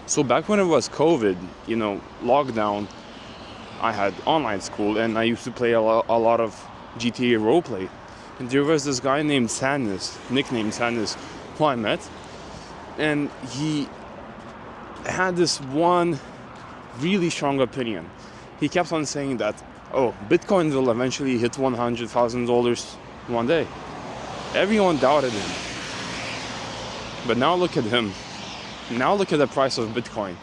So back when it was COVID, lockdown, I had online school and I used to play a lot of GTA roleplay. And there was this guy named Sadness, nicknamed Sadness, who I met. And he had this one really strong opinion. He kept on saying that, Bitcoin will eventually hit $100,000 one day. Everyone doubted him. But now look at him. Now look at the price of Bitcoin.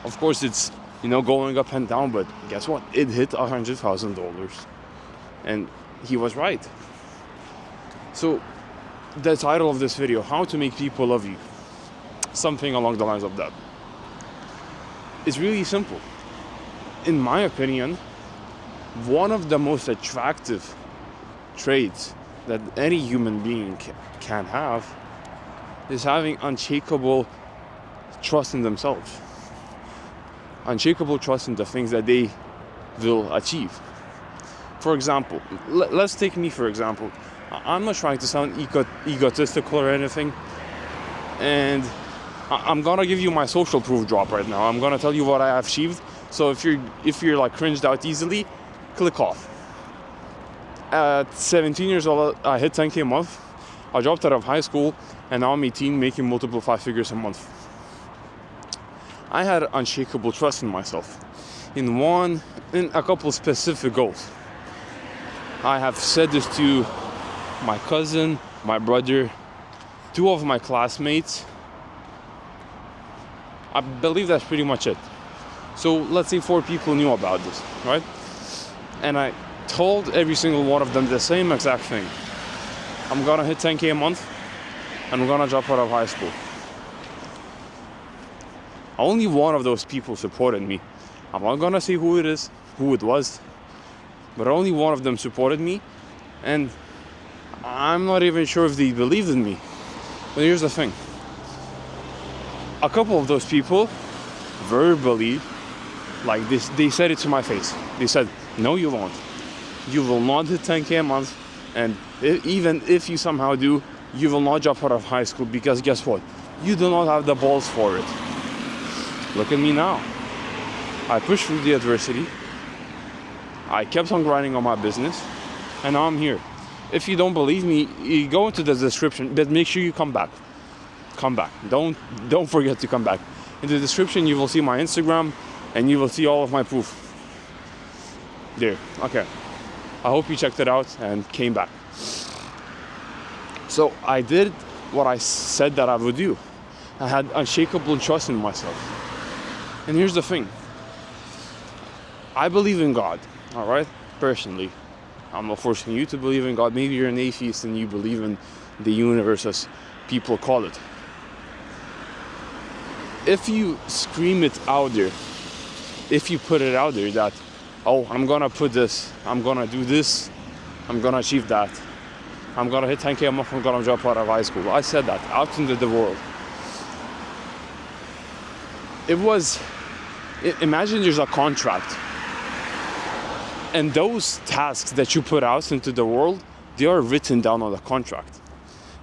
Of course, it's going up and down, but guess what? It hit $100,000, and he was right. So, the title of this video: How to Make People Love You. Something along the lines of that. It's really simple. In my opinion, one of the most attractive traits that any human being can have is having unshakable trust in themselves. Unshakable trust in the things that they will achieve. For example, let's take me for example. I'm not trying to sound egotistical or anything, and I'm gonna give you my social proof drop right now. I'm gonna tell you what I have achieved. So if you're like cringed out easily, click off. At 17 years old, I hit 10K a month. I dropped out of high school, and now I'm 18, making multiple 5 figures a month. I had unshakable trust in myself. In a couple specific goals. I have said this to my cousin, my brother, 2 of my classmates. I believe that's pretty much it. So let's say 4 people knew about this, right? And I told every single one of them the same exact thing. I'm gonna hit 10K a month, and I'm gonna drop out of high school. Only one of those people supported me. I'm not gonna say who it was, but only one of them supported me, and I'm not even sure if they believed in me. But here's the thing. A couple of those people verbally, like this, they said it to my face. They said, no, you won't. You will not hit 10K a month, and even if you somehow do, you will not drop out of high school, because guess what? You do not have the balls for it. Look at me now. I pushed through the adversity. I kept on grinding on my business, and now I'm here. If you don't believe me, you go into the description, but make sure you come back. Come back. Don't forget to come back. In the description, you will see my Instagram, and you will see all of my proof. There. Okay. I hope you checked it out and came back. So I did what I said that I would do. I had unshakable trust in myself. And here's the thing. I believe in God, all right? Personally. I'm not forcing you to believe in God. Maybe you're an atheist and you believe in the universe, as people call it. If you scream it out there, if you put it out there that, I'm gonna put this, I'm gonna do this, I'm gonna achieve that, I'm gonna hit 10K a month, I'm gonna drop out of high school. I said that out into the world. Imagine there's a contract, and those tasks that you put out into the world, they are written down on the contract.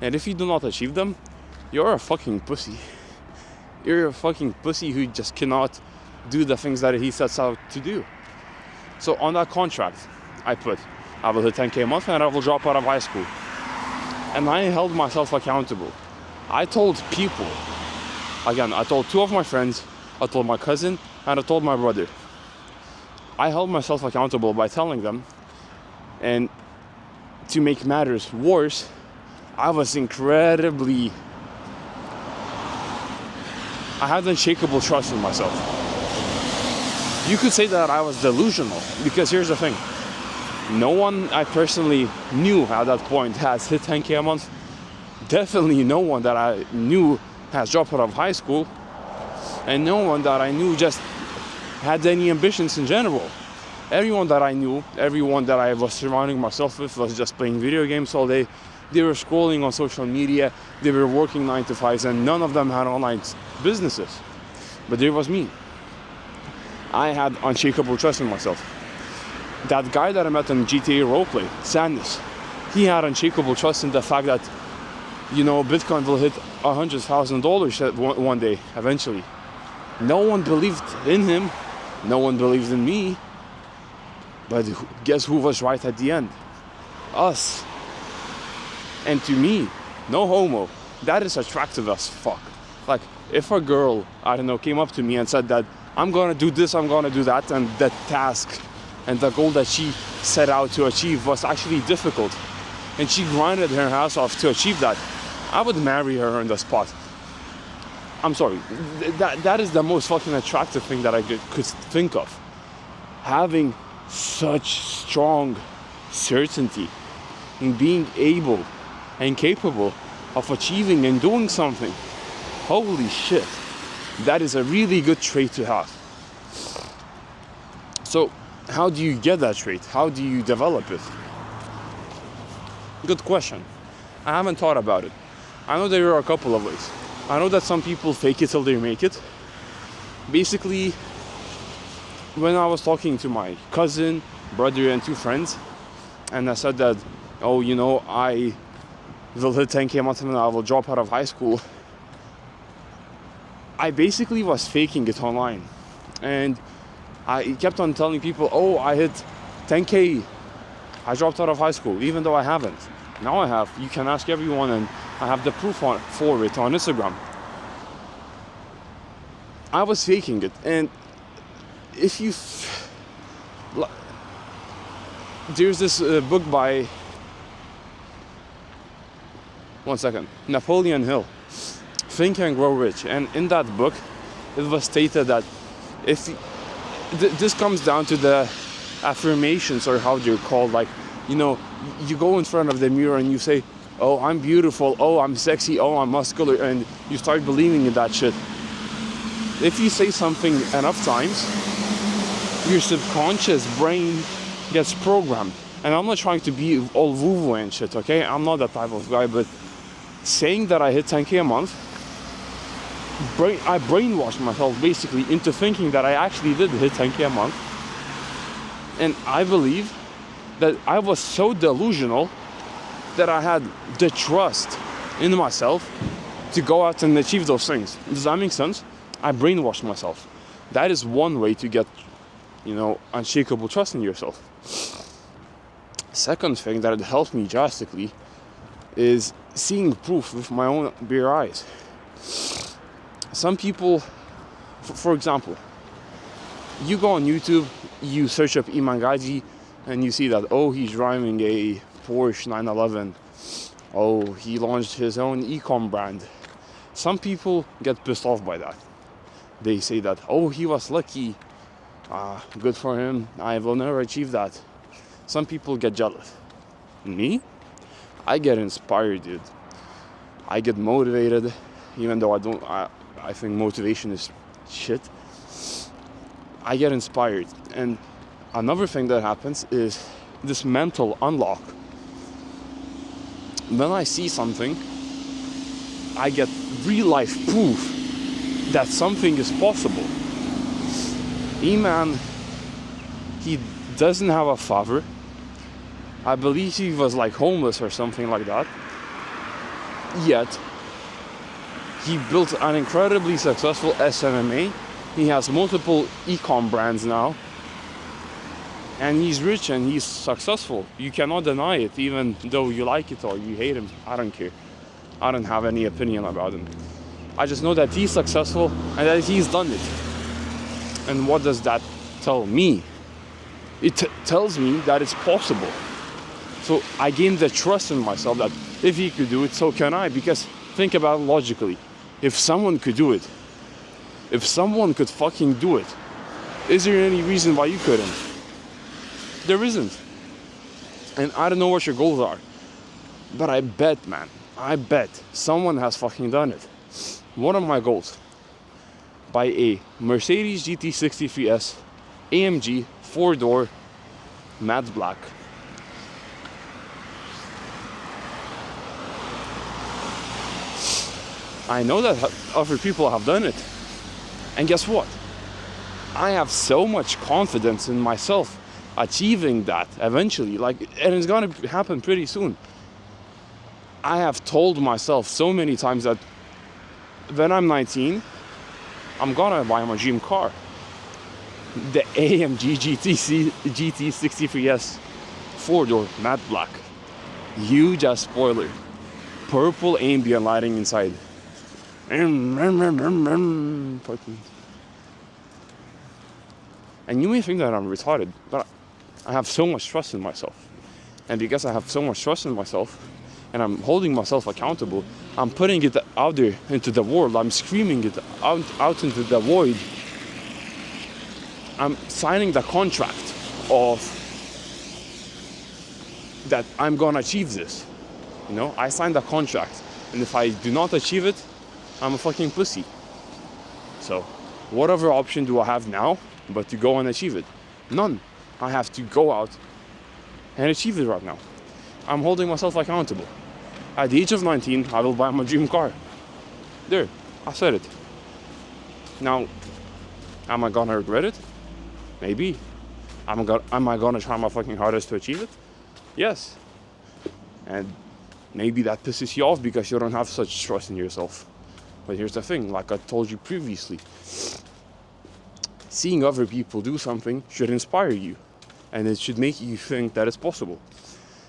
And if you do not achieve them, you're a fucking pussy. You're a fucking pussy who just cannot do the things that he sets out to do. So on that contract, I will hit 10K a month and I will drop out of high school. And I held myself accountable. I told people, again, I told 2 of my friends, I told my cousin, and I told my brother. I held myself accountable by telling them. And to make matters worse, I had unshakable trust in myself. You could say that I was delusional, because here's the thing. No one I personally knew at that point has hit 10K a month. Definitely no one that I knew has dropped out of high school. And no one that I knew just had any ambitions in general. Everyone that I knew, everyone that I was surrounding myself with was just playing video games all day. They were scrolling on social media. They were working 9 to 5s, and none of them had online businesses. But there was me. I had unshakable trust in myself. That guy that I met in GTA roleplay, Sadness, he had unshakable trust in the fact that, Bitcoin will hit $100,000 one day, eventually. No one believed in him. No one believed in me. But guess who was right at the end? Us. And to me, no homo, that is attractive as fuck. Like, if a girl, I don't know, came up to me and said that I'm gonna do this, I'm gonna do that, and the task and the goal that she set out to achieve was actually difficult, and she grinded her ass off to achieve that, I would marry her on the spot. I'm sorry, that is the most fucking attractive thing that I could think of. Having such strong certainty in being able and capable of achieving and doing something. Holy shit, that is a really good trait to have. So how do you get that trait? How do you develop it? Good question. I haven't thought about it. I know there are a couple of ways. I know that some people fake it till they make it. Basically, when I was talking to my cousin, brother, and 2 friends, and I said that, oh, you know, I will hit 10K a month and I will drop out of high school, I basically was faking it online. And I kept on telling people, oh, I hit 10K, I dropped out of high school, even though I haven't. Now I have. You can ask everyone, and I have the proof for it on Instagram. I was faking it. And if you... There's this book by... One second. Napoleon Hill. Think and Grow Rich. And in that book, it was stated that if... this comes down to the affirmations, or how they're called. Like, you know, you go in front of the mirror and you say, oh, I'm beautiful, oh, I'm sexy, oh, I'm muscular, and you start believing in that shit. If you say something enough times, your subconscious brain gets programmed. And I'm not trying to be all woo-woo and shit, okay? I'm not that type of guy, but saying that I hit 10K a month, I brainwashed myself basically into thinking that I actually did hit 10K a month. And I believe that I was so delusional that I had the trust in myself to go out and achieve those things. Does that make sense? I brainwashed myself. That is one way to get, you know, unshakable trust in yourself. Second thing that helped me drastically is seeing proof with my own bare eyes. Some people, for example, you go on YouTube, you search up Iman Gaji, and you see that, oh, he's driving a Porsche 911. Oh, he launched his own e-com brand. Some people get pissed off by that. They say that, oh, he was lucky. Good for him. I will never achieve that. Some people get jealous. Me? I get inspired, dude. I get motivated, even though I think motivation is shit. I get inspired. And another thing that happens is this mental unlock. When I see something, I get real life proof that something is possible. Iman, he doesn't have a father. I believe he was like homeless or something like that. Yet, he built an incredibly successful SMMA. He has multiple e-com brands now. And he's rich and he's successful. You cannot deny it, even though you like it or you hate him. I don't care. I don't have any opinion about him. I just know that he's successful and that he's done it. And what does that tell me? It tells me that it's possible. So I gain the trust in myself that if he could do it, so can I. Because think about it logically. If someone could do it, if someone could fucking do it, is there any reason why you couldn't? There isn't. And I don't know what your goals are, but I bet, man, I bet someone has fucking done it. One of my goals: buy a Mercedes GT63S AMG 4-door matte black. I know that other people have done it. And guess what? I have so much confidence in myself achieving that eventually, and it's gonna happen pretty soon. I have told myself so many times that when I'm 19, I'm gonna buy my dream car. The AMG GT63S 4-door matte black. Huge ass spoiler. Purple ambient lighting inside. Fucking. And you may think that I'm retarded, but I have so much trust in myself. And because I have so much trust in myself, and I'm holding myself accountable, I'm putting it out there into the world. I'm screaming it out into the void. I'm signing the contract of that I'm gonna achieve this. You know, I signed the contract, and if I do not achieve it, I'm a fucking pussy. So, whatever option do I have now but to go and achieve it? None. I have to go out and achieve it right now. I'm holding myself accountable. At the age of 19, I will buy my dream car. There, I said it. Now, am I gonna regret it? Maybe. Am I gonna try my fucking hardest to achieve it? Yes. And maybe that pisses you off because you don't have such trust in yourself. But here's the thing, like I told you previously, seeing other people do something should inspire you, and it should make you think that it's possible.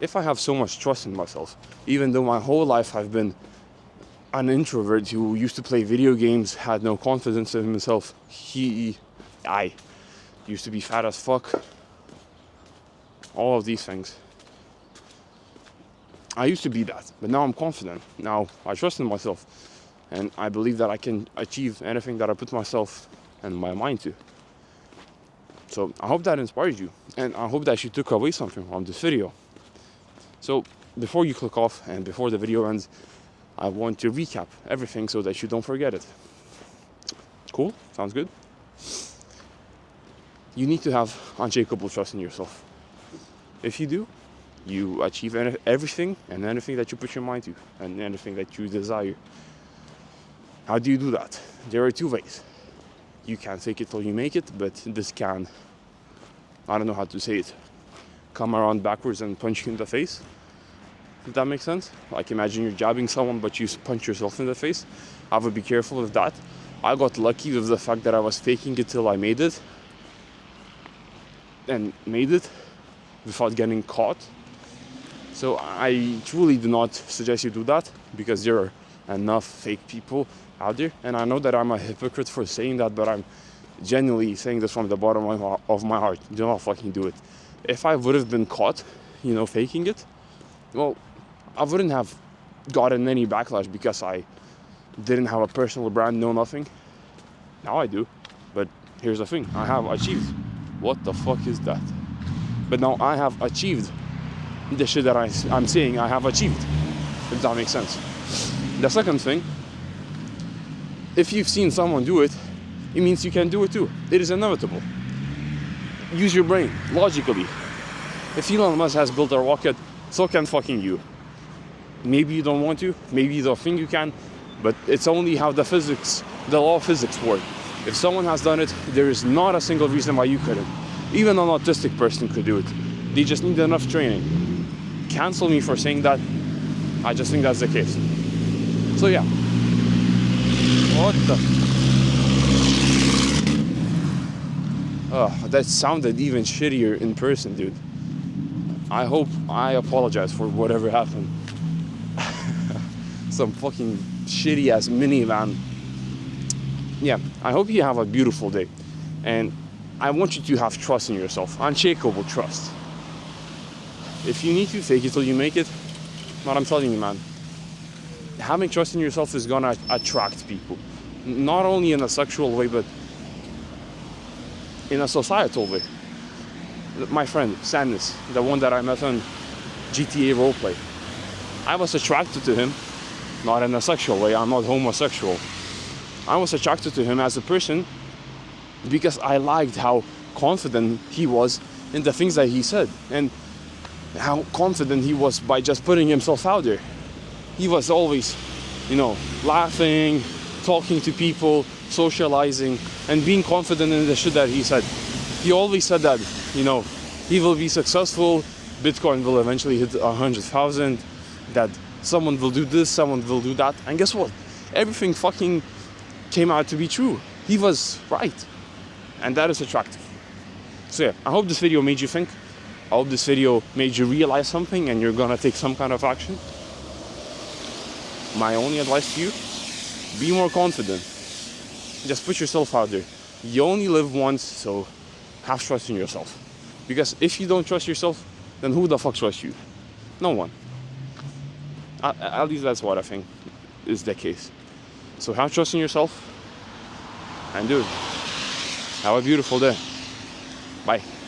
If I have so much trust in myself, even though my whole life I've been an introvert who used to play video games, had no confidence in himself, I used to be fat as fuck, all of these things. I used to be that, but now I'm confident. Now I trust in myself, and I believe that I can achieve anything that I put myself and my mind to. So I hope that inspires you, and I hope that you took away something from this video. So before you click off and before the video ends, I want to recap everything so that you don't forget it. Cool? Sounds good? You need to have unshakable trust in yourself. If you do, you achieve everything and anything that you put your mind to and anything that you desire. How do you do that? There are two ways. You can fake it till you make it, but this can, I don't know how to say it, come around backwards and punch you in the face. If that makes sense? Like imagine you're jabbing someone but you punch yourself in the face. I would be careful with that. I got lucky with the fact that I was faking it till I made it. And made it without getting caught. So I truly do not suggest you do that because there are enough fake people out there. And I know that I'm a hypocrite for saying that, but I'm genuinely saying this from the bottom of my heart. Do not fucking do it. If I would have been caught, faking it, well, I wouldn't have gotten any backlash because I didn't have a personal brand, no nothing. Now I do. But here's the thing, I have achieved. What the fuck is that? But now I have achieved the shit that I'm saying I have achieved, if that makes sense. The second thing, if you've seen someone do it, it means you can do it too. It is inevitable. Use your brain, logically. If Elon Musk has built a rocket, so can fucking you. Maybe you don't want to, maybe you don't think you can, but it's only how the law of physics work. If someone has done it, there is not a single reason why you couldn't. Even an autistic person could do it. They just need enough training. Cancel me for saying that. I just think that's the case. So yeah. What the? Oh, that sounded even shittier in person, dude. I apologize for whatever happened. Some fucking shitty ass minivan. Yeah, I hope you have a beautiful day. And I want you to have trust in yourself, unshakable trust. If you need to, fake it till you make it. What I'm telling you, man. Having trust in yourself is gonna attract people. Not only in a sexual way, but in a societal way. My friend, Sadness, the one that I met on GTA roleplay. I was attracted to him, not in a sexual way, I'm not homosexual. I was attracted to him as a person because I liked how confident he was in the things that he said and how confident he was by just putting himself out there. He was always, laughing, talking to people, socializing, and being confident in the shit that he said. He always said that, he will be successful, Bitcoin will eventually hit 100,000, that someone will do this, someone will do that, and guess what? Everything fucking came out to be true. he was right. And that is attractive. So yeah, I hope this video made you think. I hope this video made you realize something and you're gonna take some kind of action. My only advice to you, be more confident. Just put yourself out there. You only live once, so have trust in yourself. Because if you don't trust yourself, then who the fuck trusts you? No one. At least that's what I think is the case. So have trust in yourself, and dude, have a beautiful day. Bye.